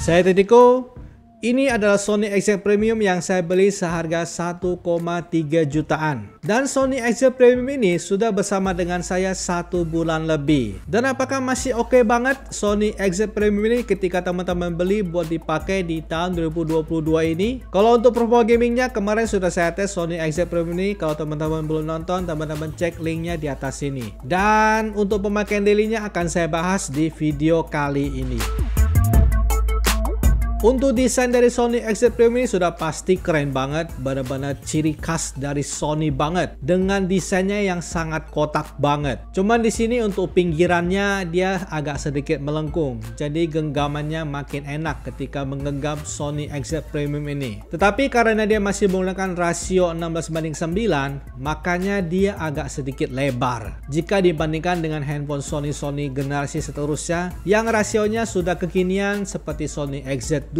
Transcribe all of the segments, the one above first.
Saya Titiko. Ini adalah Sony Xz Premium yang saya beli seharga 1,3 jutaan. Dan Sony Xz Premium ini sudah bersama dengan saya 1 bulan lebih. Dan apakah masih oke banget Sony Xz Premium ini ketika teman-teman beli buat dipakai di tahun 2022 ini? Kalau untuk performa gamingnya kemarin sudah saya tes Sony Xz Premium ini. Kalau teman-teman belum nonton, teman-teman cek linknya di atas sini. Dan untuk pemakaian dailynya akan saya bahas di video kali ini. Untuk desain dari Sony Xz Premium ini sudah pasti keren banget, benar-benar ciri khas dari Sony banget dengan desainnya yang sangat kotak banget. Cuman di sini untuk pinggirannya dia agak sedikit melengkung, jadi genggamannya makin enak ketika menggenggam Sony Xz Premium ini. Tetapi karena dia masih menggunakan rasio 16:9, makanya dia agak sedikit lebar jika dibandingkan dengan handphone Sony generasi seterusnya yang rasionya sudah kekinian seperti Sony XZ2,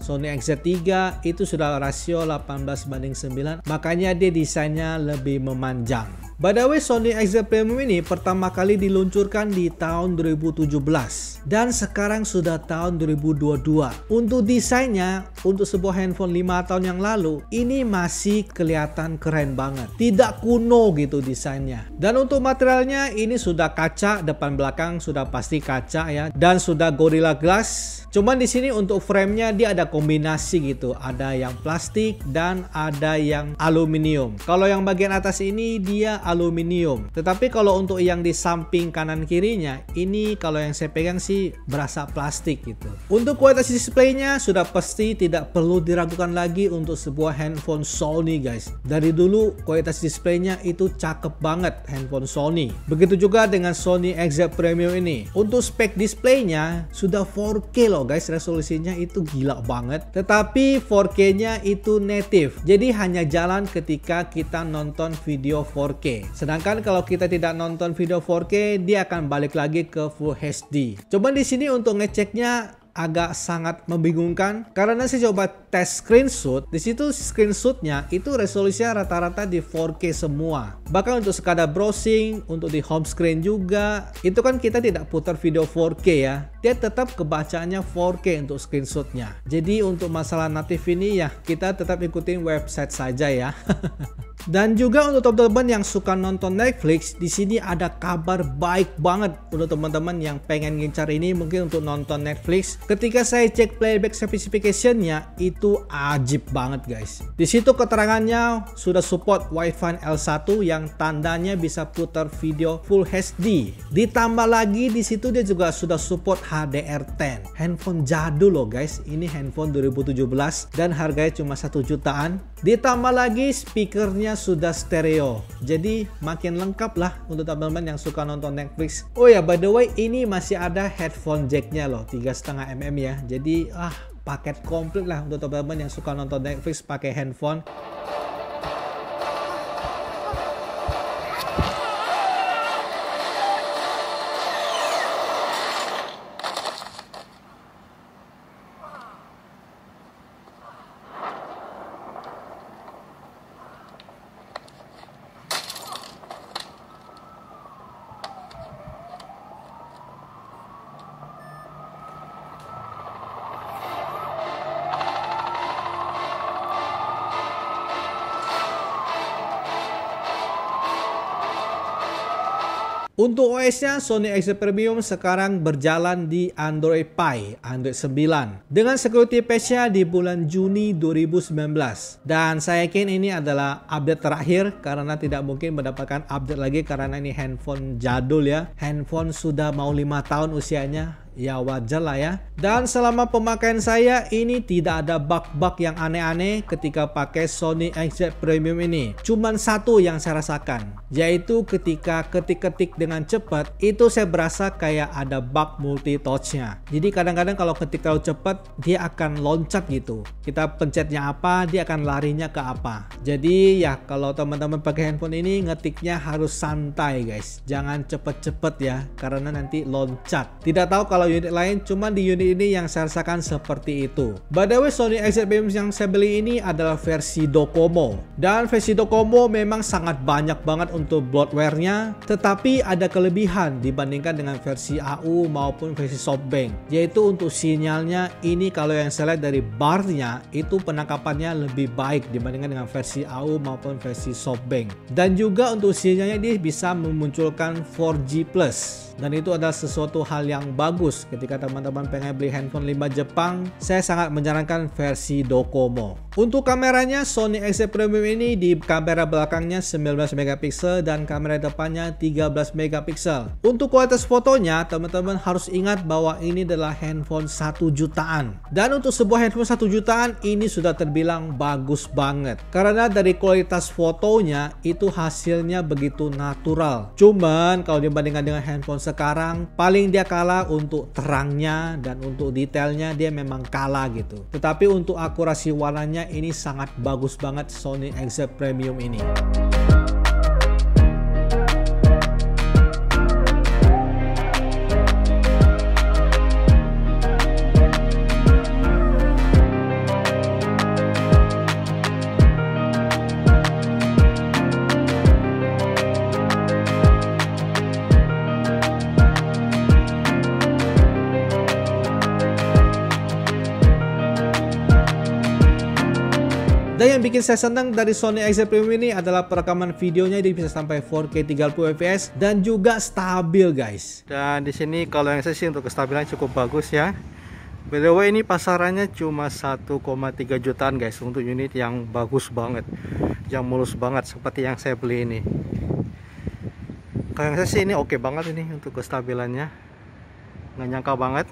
Sony XZ3 itu sudah rasio 18:9, makanya dia desainnya lebih memanjang. By the way, Sony Xz Premium ini pertama kali diluncurkan di tahun 2017 dan sekarang sudah tahun 2022. Untuk desainnya, untuk sebuah handphone 5 tahun yang lalu, ini masih kelihatan keren banget. Tidak kuno gitu desainnya. Dan untuk materialnya ini sudah kaca, depan belakang sudah pasti kaca ya, dan sudah Gorilla Glass. Cuman di sini untuk frame-nya dia ada kombinasi gitu, ada yang plastik dan ada yang aluminium. Kalau yang bagian atas ini dia aluminium. Tetapi kalau untuk yang di samping kanan kirinya, ini kalau yang saya pegang sih berasa plastik gitu. Untuk kualitas displaynya sudah pasti tidak perlu diragukan lagi untuk sebuah handphone Sony guys. Dari dulu kualitas displaynya itu cakep banget handphone Sony. Begitu juga dengan Sony Xz Premium ini. Untuk spek displaynya sudah 4K loh guys, resolusinya itu gila banget. Tetapi 4K-nya itu native. Jadi hanya jalan ketika kita nonton video 4K. Sedangkan kalau kita tidak nonton video 4K, dia akan balik lagi ke Full HD. Coba di sini untuk ngeceknya agak sangat membingungkan karena saya coba tes screenshot. Di situ screenshotnya itu resolusinya rata-rata di 4K semua. Bahkan untuk sekadar browsing, untuk di home screen juga, itu kan kita tidak putar video 4K ya. Dia tetap kebacaannya 4K untuk screenshotnya. Jadi untuk masalah natif ini ya kita tetap ikutin website saja ya. Dan juga untuk teman-teman yang suka nonton Netflix, di sini ada kabar baik banget untuk teman-teman yang pengen ngincar ini mungkin untuk nonton Netflix. Ketika saya cek playback specification-nya itu ajib banget guys. Di situ keterangannya sudah support Wi-Fi L1 yang tandanya bisa putar video Full HD. Ditambah lagi di situ dia juga sudah support HDR10. Handphone jadul loh guys. Ini handphone 2017 dan harganya cuma 1 jutaan. Ditambah lagi speakernya sudah stereo, jadi makin lengkap lah untuk teman-teman yang suka nonton Netflix. Oh ya, by the way, ini masih ada headphone jacknya loh, 3,5 mm ya. Jadi paket komplit lah untuk teman-teman yang suka nonton Netflix pakai handphone. Untuk OS-nya, Sony Xz Premium sekarang berjalan di Android Pie, Android 9. Dengan security patch-nya di bulan Juni 2019. Dan saya yakin ini adalah update terakhir karena tidak mungkin mendapatkan update lagi karena ini handphone jadul ya. Handphone sudah mau 5 tahun usianya. Ya wajar lah ya. Dan selama pemakaian saya ini tidak ada bug-bug yang aneh-aneh ketika pakai Sony Xz Premium ini. Cuman satu yang saya rasakan, yaitu ketika ketik-ketik dengan cepat itu saya berasa kayak ada bug multi touch-nya. Jadi kadang-kadang kalau ketik terlalu cepat dia akan loncat gitu. Kita pencetnya apa, dia akan larinya ke apa. Jadi ya kalau teman-teman pakai handphone ini ngetiknya harus santai guys. Jangan cepet-cepet ya karena nanti loncat. Tidak tahu kalau kalau unit lain, cuman di unit ini yang saya rasakan seperti itu. By the way, Sony XZ Premium yang saya beli ini adalah versi Docomo, dan versi Docomo memang sangat banyak banget untuk bloatware-nya, tetapi ada kelebihan dibandingkan dengan versi AU maupun versi SoftBank, yaitu untuk sinyalnya ini kalau yang saya lihat dari bar-nya itu penangkapannya lebih baik dibandingkan dengan versi AU maupun versi SoftBank. Dan juga untuk sinyalnya dia bisa memunculkan 4G+. Dan itu adalah sesuatu hal yang bagus ketika teman-teman pengen beli handphone 5 Jepang. Saya sangat menyarankan versi Docomo. Untuk kameranya, Sony XZ Premium ini di kamera belakangnya 19 megapiksel dan kamera depannya 13 megapiksel. Untuk kualitas fotonya, teman-teman harus ingat bahwa ini adalah handphone 1 jutaan. Dan untuk sebuah handphone 1 jutaan ini sudah terbilang bagus banget. Karena dari kualitas fotonya itu hasilnya begitu natural. Cuman kalau dibandingkan dengan handphone sekarang, paling dia kalah untuk terangnya dan untuk detailnya dia memang kalah gitu. Tetapi untuk akurasi warnanya ini sangat bagus banget Sony XZ Premium ini. Dan yang bikin saya senang dari Sony XZ Premium ini adalah perekaman videonya dia bisa sampai 4K 30 fps dan juga stabil guys. Dan di sini kalau yang saya sih untuk kestabilan cukup bagus ya. By the way ini pasarannya cuma 1,3 jutaan guys untuk unit yang bagus banget, yang mulus banget seperti yang saya beli ini. Kalau yang saya sih ini oke banget ini untuk kestabilannya, nggak nyangka banget.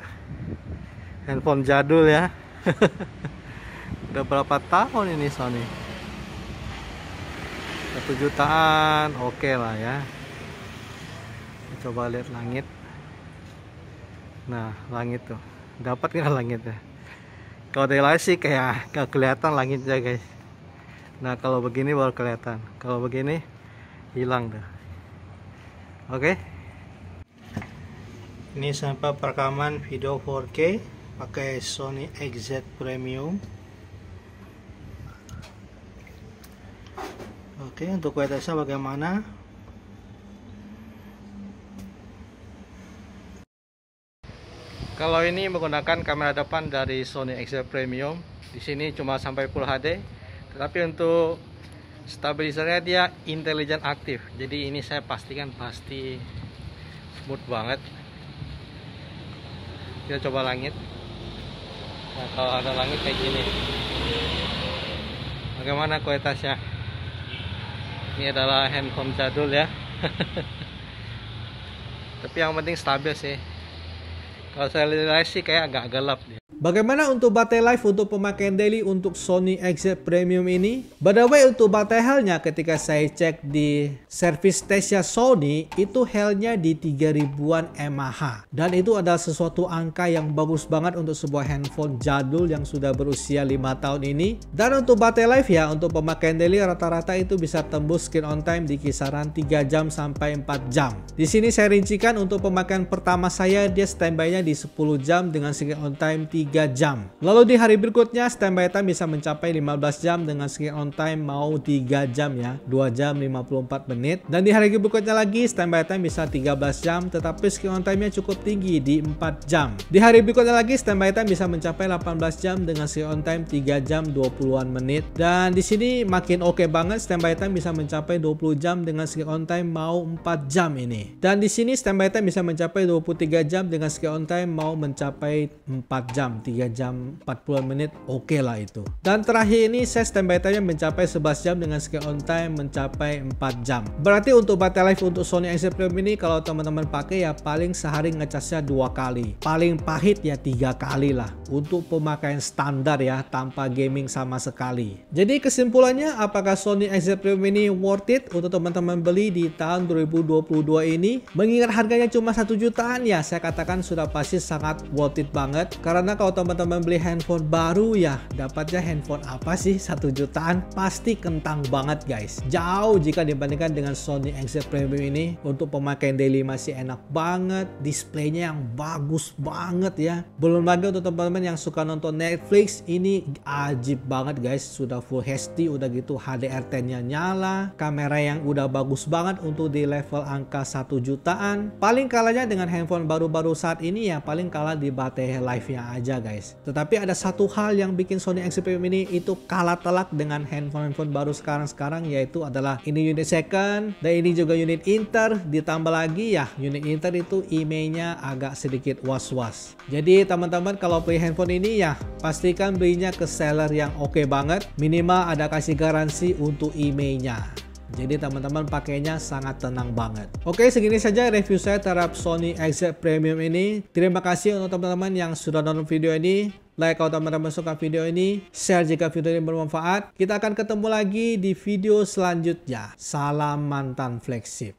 Handphone jadul ya. Udah berapa tahun ini Sony? 1 jutaan, oke lah ya. Coba lihat langit. Nah, langit tuh. Dapat nggak langit ya? Kalau dari lain sih kayak nggak kelihatan langitnya guys. Nah, kalau begini baru kelihatan. Kalau begini hilang dah. Oke. Ini sampai perekaman video 4K pakai Sony XZ Premium. Oke, untuk kualitasnya bagaimana? Kalau ini menggunakan kamera depan dari Sony XZ Premium, di sini cuma sampai Full HD, tetapi untuk stabilizernya dia intelligent aktif. Jadi ini saya pastikan pasti smooth banget. Kita coba langit. Nah, kalau ada langit kayak gini, bagaimana kualitasnya? Ini adalah handphone jadul ya. Tapi yang penting stabil sih. Kalau saya lihat sih kayak agak gelap dia. Bagaimana untuk baterai life untuk pemakaian daily untuk Sony XZ Premium ini? By the way, untuk baterai health-nya ketika saya cek di service station Sony, itu health-nya di 3000-an mAh. Dan itu adalah sesuatu angka yang bagus banget untuk sebuah handphone jadul yang sudah berusia 5 tahun ini. Dan untuk baterai life ya, untuk pemakaian daily rata-rata itu bisa tembus screen on time di kisaran 3 jam sampai 4 jam. Di sini saya rincikan untuk pemakaian pertama saya, dia standby-nya di 10 jam dengan screen on time 3 jam. Lalu di hari berikutnya standby time bisa mencapai 15 jam dengan screen on time mau 3 jam ya, 2 jam 54 menit. Dan di hari berikutnya lagi standby time bisa 13 jam tetapi screen on time-nya cukup tinggi di 4 jam. Di hari berikutnya lagi standby time bisa mencapai 18 jam dengan screen on time 3 jam 20-an menit. Dan di sini makin oke banget, standby time bisa mencapai 20 jam dengan screen on time mau 4 jam ini. Dan di sini standby time bisa mencapai 23 jam dengan screen on time mau mencapai 4 jam. 3 jam 40 menit oke lah itu. Dan terakhir ini saya standby time mencapai 11 jam dengan screen on time mencapai 4 jam. Berarti untuk baterai life untuk Sony XZ Premium ini kalau teman-teman pakai ya paling sehari ngecasnya 2 kali. Paling pahit ya 3 kali lah untuk pemakaian standar ya tanpa gaming sama sekali. Jadi kesimpulannya, apakah Sony XZ Premium ini worth it untuk teman-teman beli di tahun 2022 ini? Mengingat harganya cuma 1 jutaan ya, saya katakan sudah pasti sangat worth it banget. Karena kalau kalau teman-teman beli handphone baru ya, dapatnya handphone apa sih 1 jutaan? Pasti kentang banget guys. Jauh jika dibandingkan dengan Sony Xz Premium ini. Untuk pemakaian daily masih enak banget, displaynya yang bagus banget ya. Belum lagi untuk teman-teman yang suka nonton Netflix, ini ajib banget guys. Sudah full HD, udah gitu HDR10 nya nyala, kamera yang udah bagus banget untuk di level angka 1 jutaan. Paling kalahnya dengan handphone baru-baru saat ini ya, paling kalah di baterai life-nya aja guys. Tetapi ada satu hal yang bikin Sony Xz Premium ini itu kalah telak dengan handphone baru sekarang, yaitu adalah ini unit second dan ini juga unit inter. Ditambah lagi ya, unit inter itu IMEI-nya agak sedikit was-was. Jadi teman-teman kalau beli handphone ini ya, pastikan belinya ke seller yang oke banget, minimal ada kasih garansi untuk IMEI-nya. Jadi teman-teman pakainya sangat tenang banget. Oke, segini saja review saya terhadap Sony Xz Premium ini. Terima kasih untuk teman-teman yang sudah nonton video ini. Like kalau teman-teman suka video ini, share jika video ini bermanfaat. Kita akan ketemu lagi di video selanjutnya. Salam mantan flagship.